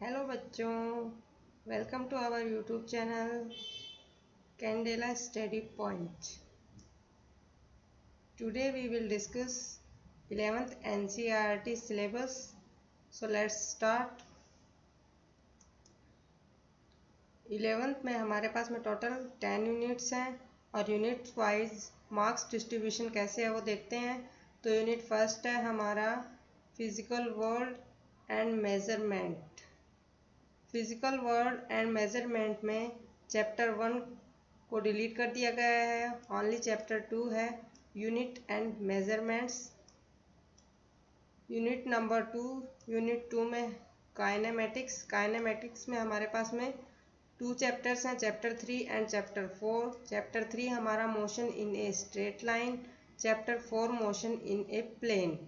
Hello बच्चों, welcome to our YouTube channel Candela study point. Today we will discuss 11th NCERT syllabus. So let's start. 11th में हमारे पास में total 10 units हैं और unit wise marks distribution कैसे है वो देखते हैं। तो यूनिट फर्स्ट है हमारा physical world and measurement. Physical world and measurement में चैप्टर 1 को डिलीट कर दिया गया है, ओनली चैप्टर 2 है unit and measurements. Unit number 2, unit 2 में काइनेमेटिक्स में हमारे पास में 2 चैप्टर्स हैं, चैप्टर 3 एंड चैप्टर 4। चैप्टर 3 हमारा motion in a straight line, chapter 4 motion in a plane.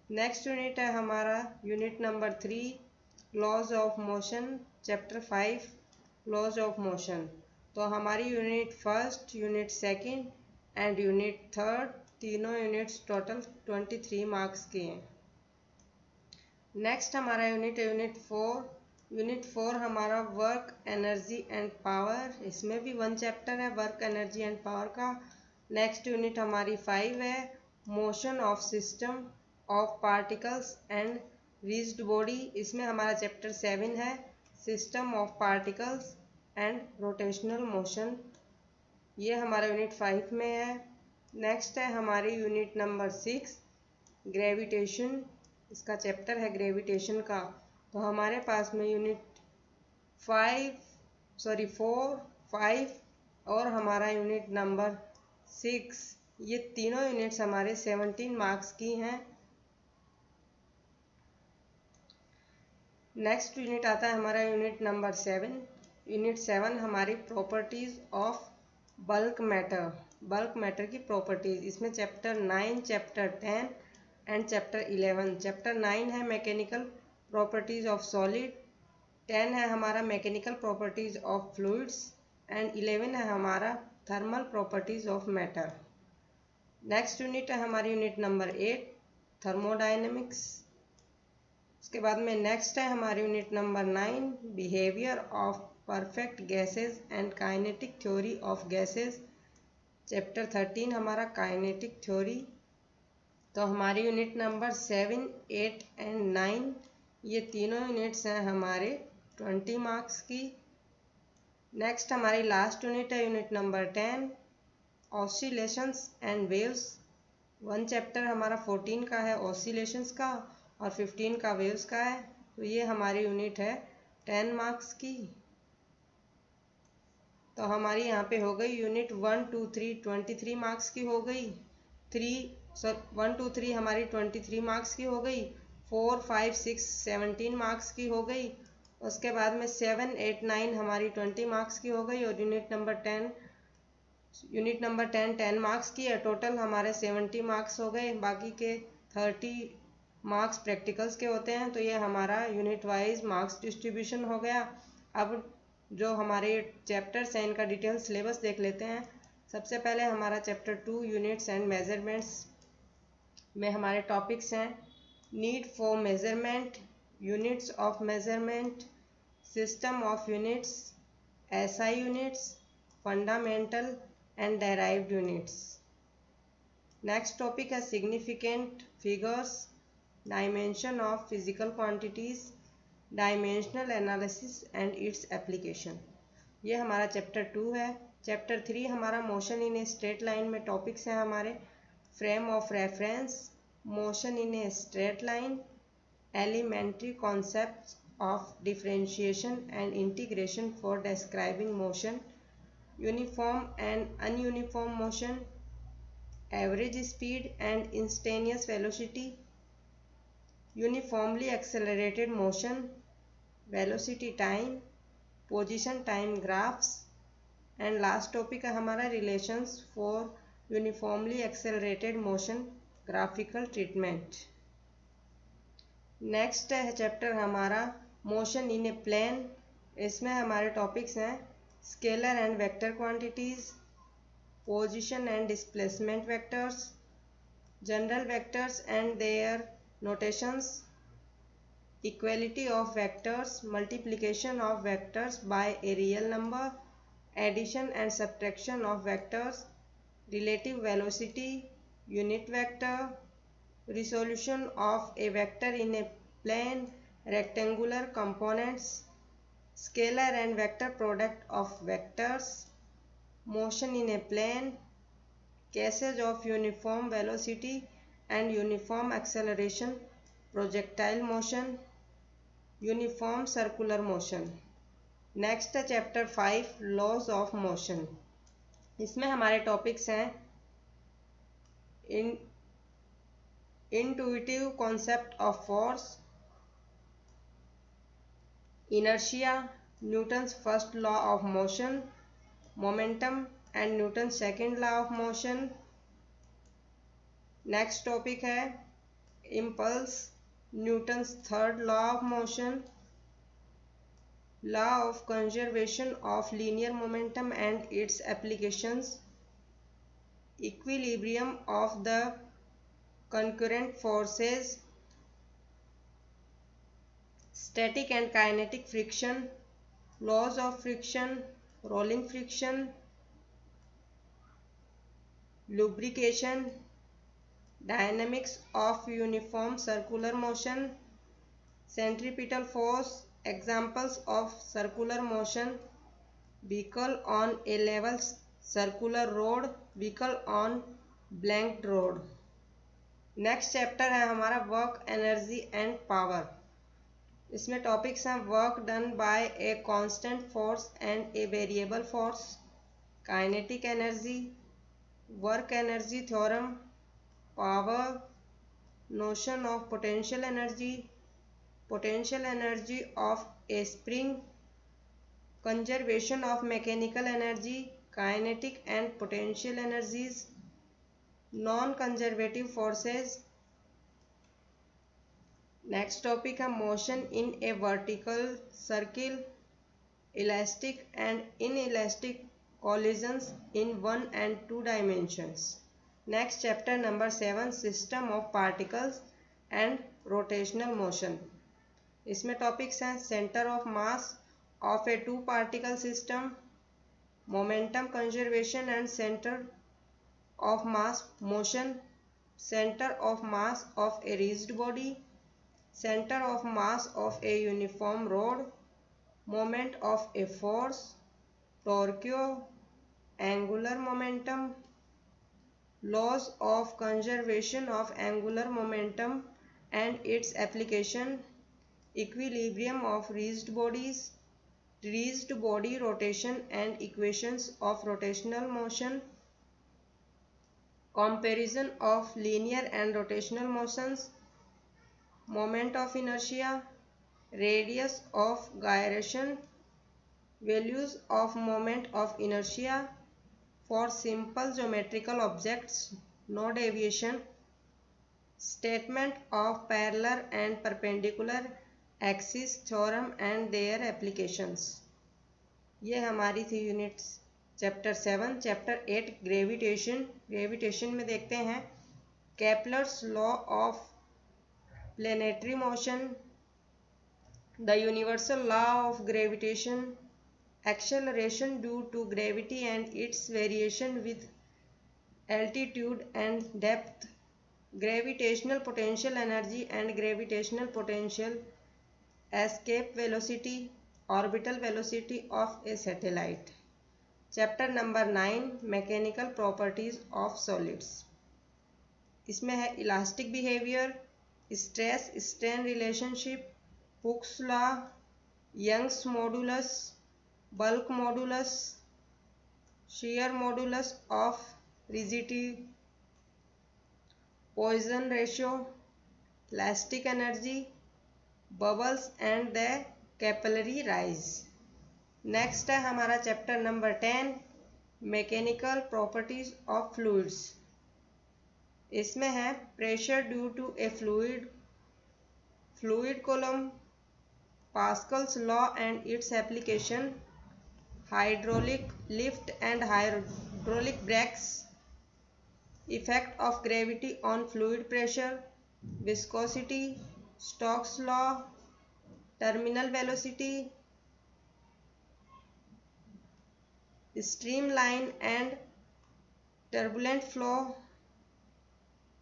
Next unit है हमारा unit number 3 laws of motion, chapter 5 laws of motion. तो हमारी unit first, unit second and unit third, तीनों units total 23 marks के हैं। Next हमारा unit है unit 4। Unit 4 हमारा वर्क एनर्जी एंड पावर, इसमें भी 1 चैप्टर है वर्क एनर्जी एंड पावर का। नेक्स्ट यूनिट हमारी 5 है motion of system of particles and rigid body, इसमें हमारा चैप्टर 7 है system of particles and rotational motion, ये हमारा यूनिट 5 में है। नेक्स्ट है हमारी यूनिट नंबर 6 ग्रेविटेशन, इसका चैप्टर है ग्रेविटेशन का। तो हमारे पास में यूनिट 4, 5 और हमारा यूनिट नंबर 6, ये तीनों यूनिट्स हमारे 17 मार्क्स की हैं। नेक्स्ट यूनिट आता है हमारा यूनिट नंबर 7। यूनिट 7 हमारी प्रॉपर्टीज ऑफ बल्क मैटर की प्रॉपर्टीज, इसमें chapter 9, chapter 10 and chapter 11। Chapter 9 है मैकेनिकल प्रॉपर्टीज ऑफ सॉलिड, 10 है हमारा mechanical properties of fluids and 11 है हमारा thermal properties of matter. Next unit है हमारी यूनिट नंबर 8 थर्मोडायनेमिक्स। उसके बाद में नेक्स्ट है हमारी unit number 9 behaviour of perfect gases and kinetic theory of gases, chapter 13 हमारा काइनेटिक थ्योरी। तो हमारी यूनिट नंबर 7, 8 एंड 9, ये तीनों यूनिट्स हैं हमारे 20 मार्क्स की। नेक्स्ट हमारी लास्ट यूनिट है unit number 10 oscillations and waves, 1 chapter हमारा 14 का है ऑसिलेशंस का और 15 का वेव्स का है। तो ये हमारी यूनिट है 10 मार्क्स की। तो हमारी यहाँ पे हो गई यूनिट 1, 2, 3 23 मार्क्स की हो गई। 1, 2, 3 हमारी 23 मार्क्स की हो गई। 4, 5, 6 17 मार्क्स की हो गई। उसके बाद में 7, 8, 9 हमारी 20 मार्क्स की हो गई और यूनिट नंबर 10 10 मार्क्स की है। टोटल हमारे 70 मार्क्स हो गए, बाकी के 30 मार्क्स प्रैक्टिकल्स के होते हैं। तो ये हमारा यूनिट वाइज मार्क्स डिस्ट्रीब्यूशन हो गया। अब जो हमारे चैप्टर्स हैं इनका डिटेल सिलेबस देख लेते हैं। सबसे पहले हमारा चैप्टर 2 यूनिट्स एंड मेजरमेंट्स में हमारे टॉपिक्स हैं need for measurement, units of measurement, system of units, SI units, fundamental and derived units. Next topic है significant figures, dimension of physical quantities, dimensional analysis and its application, ये हमारा chapter 2 है। Chapter 3 हमारा motion in a straight line में topics हैं हमारे frame of reference, motion in a straight line, elementary concepts of differentiation and integration for describing motion, uniform and अनयूनिफॉर्म motion, average speed and instantaneous velocity, uniformly accelerated motion, velocity time, position time graphs and last topic है हमारा relations for uniformly accelerated motion graphical treatment। Next है chapter हमारा motion in a plane, इसमें हमारे topics हैं scalar and vector quantities, position and displacement vectors, general vectors and their notations, equality of vectors, multiplication of vectors by a real number, addition and subtraction of vectors, relative velocity, unit vector, resolution of a vector in a plane, rectangular components, scalar and vector product of vectors, motion in a plane, cases of uniform velocity and uniform acceleration, projectile motion, uniform circular motion. Next है chapter 5 laws of motion. इसमें हमारे topics हैं intuitive concept of force, inertia, Newton's first law of motion, momentum and Newton's second law of motion. Next topic है impulse, Newton's third law of motion, law of conservation of linear momentum and its applications, equilibrium of the concurrent forces, static and kinetic friction, laws of friction, rolling friction, lubrication, dynamics of uniform circular motion, centripetal force, examples of circular motion, vehicle on a level circular road, vehicle on blanked road. Next chapter है हमारा work, energy and power. इसमें topics हैं work done by a constant force and a variable force, kinetic energy, work energy theorem, power, notion of potential energy of a spring, conservation of mechanical energy, kinetic and potential energies, non conservative forces. Next topic है motion in a vertical circle, elastic and inelastic collisions in 1 and 2 dimensions. Next chapter number 7 system of particles and rotational motion. इसमें topics हैं centre of mass of A 2 particle system, momentum conservation and centre of mass motion, center of mass of a rigid body, center of mass of a uniform rod, moment of a force, torque, angular momentum, laws of conservation of angular momentum and its application, equilibrium of rigid bodies, rigid body rotation and equations of rotational motion, comparison of linear and rotational motions, moment of inertia, radius of gyration, values of moment of inertia for simple geometrical objects, no deviation, statement of parallel and perpendicular axis theorem and their applications। ये हमारी थी units chapter 7। Chapter 8 gravitation में देखते हैं Kepler's law of planetary motion, the universal law of gravitation, acceleration due to gravity and its variation with altitude and depth, gravitational potential energy and gravitational potential, escape velocity, orbital velocity of a satellite. Chapter number 9 mechanical properties of solids. इसमें है elastic behaviour, stress strain relationship, Hooke's law, Young's modulus, bulk modulus, shear modulus of rigidity, Poisson ratio, elastic energy, bubbles and the capillary rise। Next है हमारा chapter number 10 mechanical properties of fluids. इसमें है pressure due to a fluid column, Pascal's law and its application, hydraulic lift and hydraulic brakes, effect of gravity on fluid pressure, viscosity, Stokes law, terminal velocity, streamline and turbulent flow,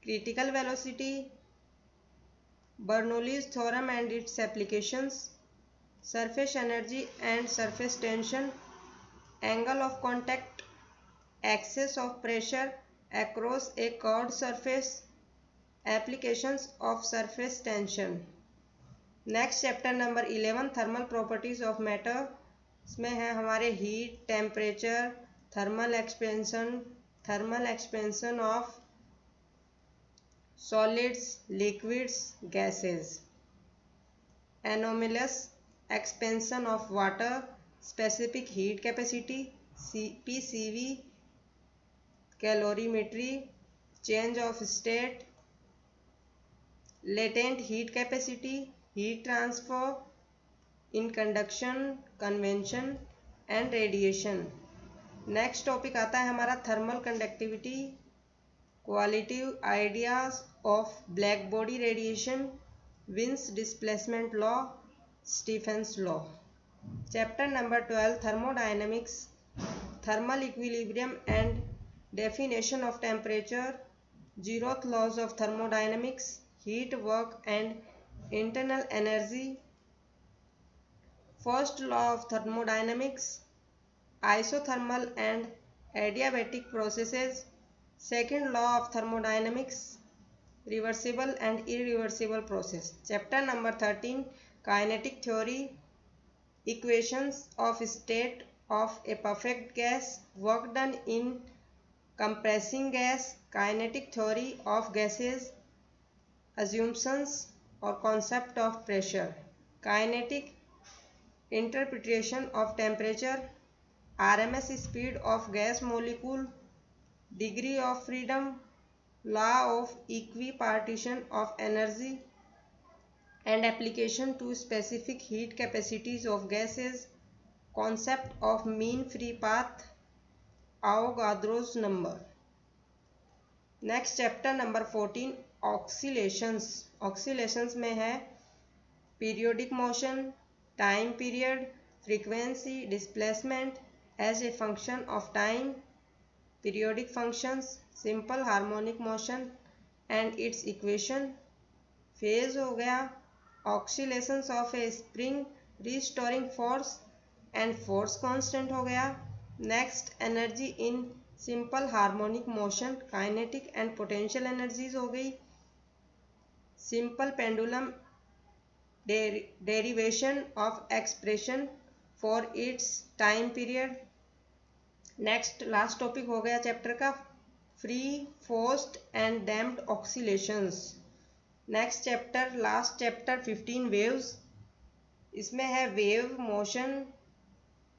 critical velocity, Bernoulli's theorem and its applications, surface energy and surface tension, angle of contact, excess of pressure across a curved surface, applications of surface tension. Next chapter number 11 thermal properties of matter. इसमें है हमारे heat, temperature, thermal expansion of solids, liquids, gases, anomalous expansion of water, specific heat capacity, PCV, calorimetry, change of state, latent heat capacity, heat transfer in conduction, convention and radiation. Next topic आता है हमारा thermal conductivity, qualitative ideas of black body radiation, wins displacement law, Stephen's law. Chapter number 12 thermodynamics, thermal equilibrium and definition of temperature, zeroth laws of thermodynamics, heat, work and internal energy, first law of thermodynamics, isothermal and adiabatic processes, second law of thermodynamics, reversible and irreversible process. Chapter number 13 kinetic theory, equations of state of a perfect gas, work done in compressing gas, kinetic theory of gases, assumptions or concept of pressure, kinetic interpretation of temperature, RMS speed of gas molecule, degree of freedom, law of equipartition of energy and application to specific heat capacities of gases, concept of mean free path, Avogadro's number. Next chapter number 14 oscillations. Oscillations में है periodic motion, time period, frequency, displacement as a function of time, periodic functions, simple harmonic motion and its equation, phase हो गया, oscillations of a spring restoring force and force constant हो गया। Next energy in simple harmonic motion, kinetic and potential energies हो गई। Simple pendulum derivation of expression for its time period. Next last topic हो गया chapter का free, forced and damped oscillations. Next chapter last chapter 15 waves. इसमें है wave motion,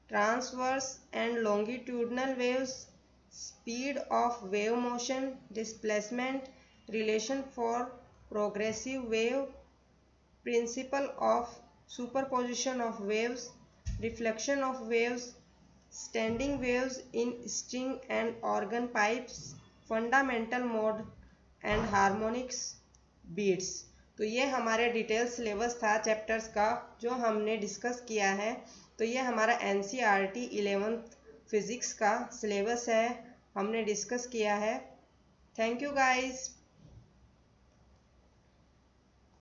transverse and longitudinal waves, speed of wave motion, displacement, relation for progressive wave, principle of superposition of waves, reflection of waves, standing waves in string and organ pipes, fundamental mode and harmonics beats। तो ये हमारे detail syllabus था chapters का जो हमने discuss किया है। तो ये हमारा NCERT 11th फिजिक्स का सिलेबस है, हमने डिस्कस किया है। Thank you guys.